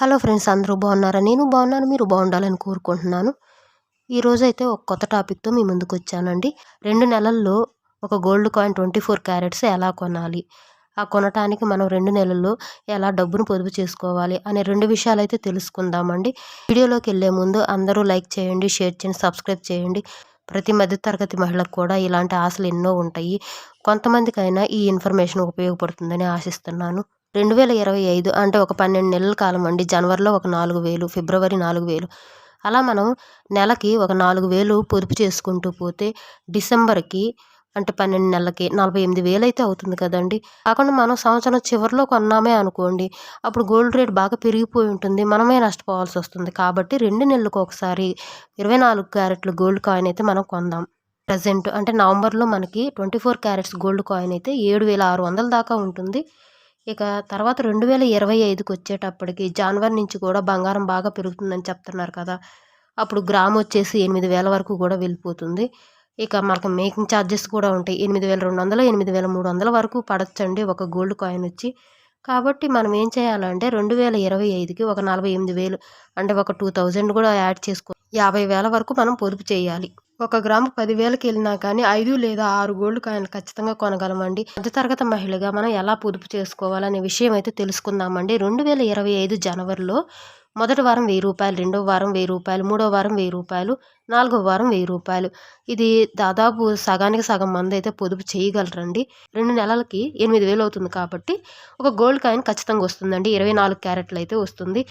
Hello friends, అందరూ బాగున్నారా? నేను బాగున్నాను. మీరు బాగుండాలని కోరుకుంటున్నాను. ఈరోజైతే ఒక కొత్త టాపిక్తో మీ ముందుకు వచ్చానండి. 2 నెలల్లో ఒక గోల్డ్ కాయిన్ 24 క్యారెట్స్ ఎలా కొనాలి, ఆ కొనటానికి మనం 2 నెలల్లో ఎలా డబ్బును పొదుపు చేసుకోవాలి అనే 2 విషయాలైతే తెలుసుకుందామండి. వీడియోలోకి వెళ్ళే ముందు అందరూ లైక్ చేయండి, షేర్ చేయండి, సబ్స్క్రైబ్ చేయండి. ప్రతి మధ్యతరగతి మహిళకు కూడా ఇలాంటి ఆశలు ఎన్నో ఉంటాయి. కొంతమందికైనా ఈ ఇన్ఫర్మేషన్ ఉపయోగపడుతుందని ఆశిస్తున్నాను. 2025 అంటే ఒక 12 నెలల కాలం అండి. జనవరిలో ఒక 4,000, ఫిబ్రవరి 4,000, అలా మనం నెలకి ఒక 4,000 పొదుపు చేసుకుంటూ పోతే డిసెంబర్కి అంటే 12 నెలలకి 48,000 అయితే అవుతుంది కదండి. కాకుండా మనం సంవత్సరం చివరిలో కొన్నామే అనుకోండి, అప్పుడు గోల్డ్ రేట్ బాగా పెరిగిపోయి ఉంటుంది, మనమే నష్టపోవాల్సి వస్తుంది. కాబట్టి 2 నెలలకు ఒకసారి 24 క్యారెట్లు గోల్డ్ కాయిన్ అయితే మనం కొందాం. ప్రజెంట్ అంటే నవంబర్లో మనకి 24 క్యారెట్స్ గోల్డ్ కాయిన్ అయితే 7,600 దాకా ఉంటుంది. ఇక తర్వాత 2025కి వచ్చేటప్పటికి జనవరి నుంచి కూడా బంగారం బాగా పెరుగుతుందని చెప్తున్నారు కదా. అప్పుడు గ్రామ్ వచ్చేసి 8,000 వరకు కూడా వెళ్ళిపోతుంది. ఇక మనకు మేకింగ్ ఛార్జెస్ కూడా ఉంటాయి. 8,200, 8,300 వరకు పడచ్చండి ఒక గోల్డ్ కాయిన్ వచ్చి. కాబట్టి మనం ఏం చేయాలంటే 2025కి ఒక 48,000 అంటే ఒక 2,000 కూడా యాడ్ చేసుకో 50,000 వరకు మనం పొదుపు చేయాలి. ఒక గ్రాము 10,000కి వెళ్ళినా కానీ 5 లేదా 6 గోల్డ్ కాయిన్లు ఖచ్చితంగా కొనగలమండి. మధ్యతరగతి మహిళగా మనం ఎలా పొదుపు చేసుకోవాలనే విషయం అయితే తెలుసుకుందామండి. 2025 జనవరిలో మొదటి వారం రూ. 1,000, రెండో వారం రూ. 1,000, మూడో వారం రూ. 1,000, నాలుగో వారం రూ. 1,000. ఇది దాదాపు సగానికి సగం మంది అయితే పొదుపు చేయగలరండి. 2 నెలలకి 8,000 అవుతుంది కాబట్టి ఒక గోల్డ్ కాయిన్ ఖచ్చితంగా వస్తుందండి. 24 క్యారెట్లు అయితే వస్తుంది.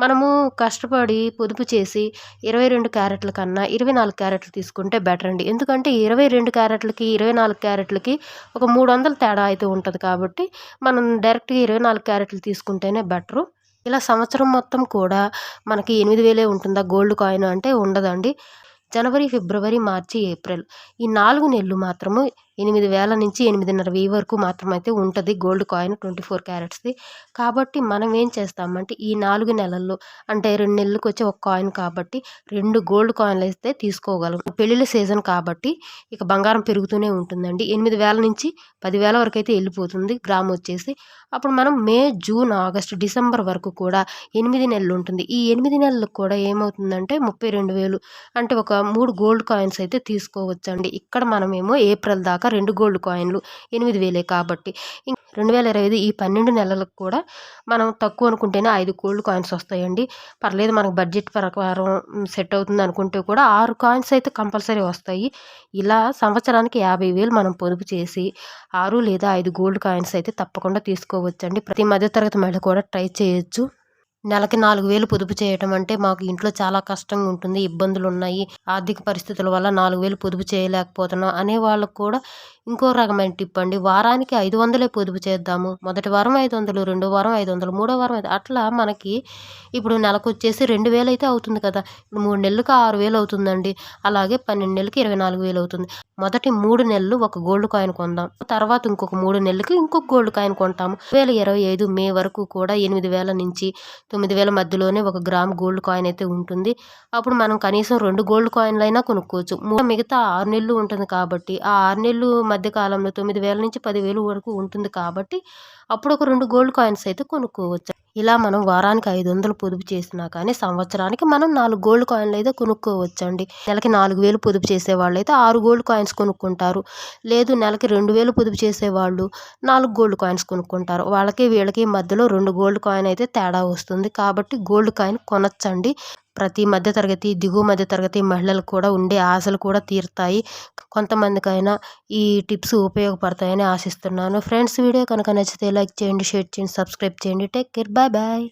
మనము కష్టపడి పొదుపు చేసి 22 క్యారెట్ల కన్నా 24 క్యారెట్లు తీసుకుంటే బెటర్ అండి. ఎందుకంటే 22 క్యారెట్లకి 24 క్యారెట్లకి ఒక 300 తేడా అయితే ఉంటుంది. కాబట్టి మనం డైరెక్ట్గా 24 క్యారెట్లు తీసుకుంటేనే బెటరు. ఇలా సంవత్సరం మొత్తం కూడా మనకి 8,000 ఉంటుందా గోల్డ్ కాయిన్ అంటే ఉండదండి. జనవరి, ఫిబ్రవరి, మార్చి, ఏప్రిల్ ఈ 4 నెలలు మాత్రము 8,000 నుంచి 8,500 వరకు మాత్రమైతే ఉంటుంది గోల్డ్ కాయిన్ 24 క్యారెట్స్ది. కాబట్టి మనం ఏం చేస్తామంటే ఈ 4 నెలల్లో అంటే 2 నెలలకు వచ్చే ఒక కాయిన్ కాబట్టి 2 గోల్డ్ కాయిన్లు అయితే తీసుకోగలం. పెళ్ళిళ్ళ సీజన్ కాబట్టి ఇక బంగారం పెరుగుతూనే ఉంటుందండి. 8,000 నుంచి 10,000 వరకు అయితే వెళ్ళిపోతుంది గ్రామ్ వచ్చేసి. అప్పుడు మనం మే, జూన్, ఆగస్టు, డిసెంబర్ వరకు కూడా 8 నెలలు ఉంటుంది. ఈ 8 నెలలకు కూడా ఏమవుతుందంటే 32,000 అంటే ఒక 3 గోల్డ్ కాయిన్స్ అయితే తీసుకోవచ్చండి. ఇక్కడ మనమేమో ఏప్రిల్ దాకా 2 గోల్డ్ కాయిన్లు 8,000 కాబట్టి 2025 ఈ 12 నెలలకు కూడా మనం తక్కువ అనుకుంటేనే 5 గోల్డ్ కాయిన్స్ వస్తాయండి. పర్లేదు మనకు బడ్జెట్ ప్రకారం సెట్ అవుతుంది అనుకుంటే కూడా 6 కాయిన్స్ అయితే కంపల్సరీ వస్తాయి. ఇలా సంవత్సరానికి 50,000 మనం పొదుపు చేసి 6 లేదా 5 గోల్డ్ కాయిన్స్ అయితే తప్పకుండా తీసుకోవచ్చండి. ప్రతి మధ్యతరగతి మహిళ కూడా ట్రై చేయొచ్చు. నెలకి 4,000 పొదుపు చేయటం అంటే మాకు ఇంట్లో చాలా కష్టంగా ఉంటుంది, ఇబ్బందులు ఉన్నాయి, ఆర్థిక పరిస్థితుల వల్ల 4,000 పొదుపు చేయలేకపోతున్నాం అనే వాళ్ళకు కూడా ఇంకో రకమైన టిప్ అండి. వారానికి 500 పొదుపు చేద్దాము. మొదటి వారం 500, రెండో వారం 500, మూడో వారం 500, అట్లా మనకి ఇప్పుడు నెలకు వచ్చేసి 2,000 అయితే అవుతుంది కదా. ఇప్పుడు 3 నెలలకు 6,000 అవుతుందండి. అలాగే 12 నెలలకి 24,000 అవుతుంది. మొదటి 3 నెలలు ఒక గోల్డ్ కాయిన్ కొందాం, తర్వాత ఇంకొక 3 నెలలకి ఇంకొక గోల్డ్ కాయిన్ కొంటాము. 2025 మే వరకు కూడా 8,000 నుంచి 9,000 మధ్యలోనే ఒక గ్రామ్ గోల్డ్ కాయిన్ అయితే ఉంటుంది. అప్పుడు మనం కనీసం 2 గోల్డ్ కాయిన్లు అయినా కొనుక్కోవచ్చు. మిగతా 6 నెలలు ఉంటుంది కాబట్టి ఆ 6 నెలలు మధ్య కాలంలో 9,000 నుంచి 10,000 వరకు ఉంటుంది కాబట్టి అప్పుడు ఒక 2 గోల్డ్ కాయిన్స్ అయితే కొనుక్కోవచ్చు. ఇలా మనం వారానికి 500 పొదుపు చేసినా కానీ సంవత్సరానికి మనం 4 గోల్డ్ కాయిన్లు అయితే కొనుక్కోవచ్చండి. నెలకి 4,000 పొదుపు చేసే వాళ్ళు అయితే 6 గోల్డ్ కాయిన్స్ కొనుక్కుంటారు. లేదు నెలకి 2,000 పొదుపు చేసేవాళ్ళు 4 గోల్డ్ కాయిన్స్ కొనుక్కుంటారు. వాళ్ళకి వీళ్ళకి మధ్యలో 2 గోల్డ్ కాయిన్ అయితే తేడా వస్తుంది. కాబట్టి గోల్డ్ కాయిన్ కొనొచ్చండి. ప్రతి మధ్యతరగతి, దిగువ మధ్యతరగతి మహిళలకు కూడా ఉండే ఆశలు కూడా తీరుతాయి. కొంతమందికైనా ఈ టిప్స్ ఉపయోగపడతాయని ఆశిస్తున్నాను. ఫ్రెండ్స్, వీడియో కనుక నచ్చితే లైక్ చేయండి, షేర్ చేయండి, సబ్స్క్రైబ్ చేయండి. Take care, bye bye.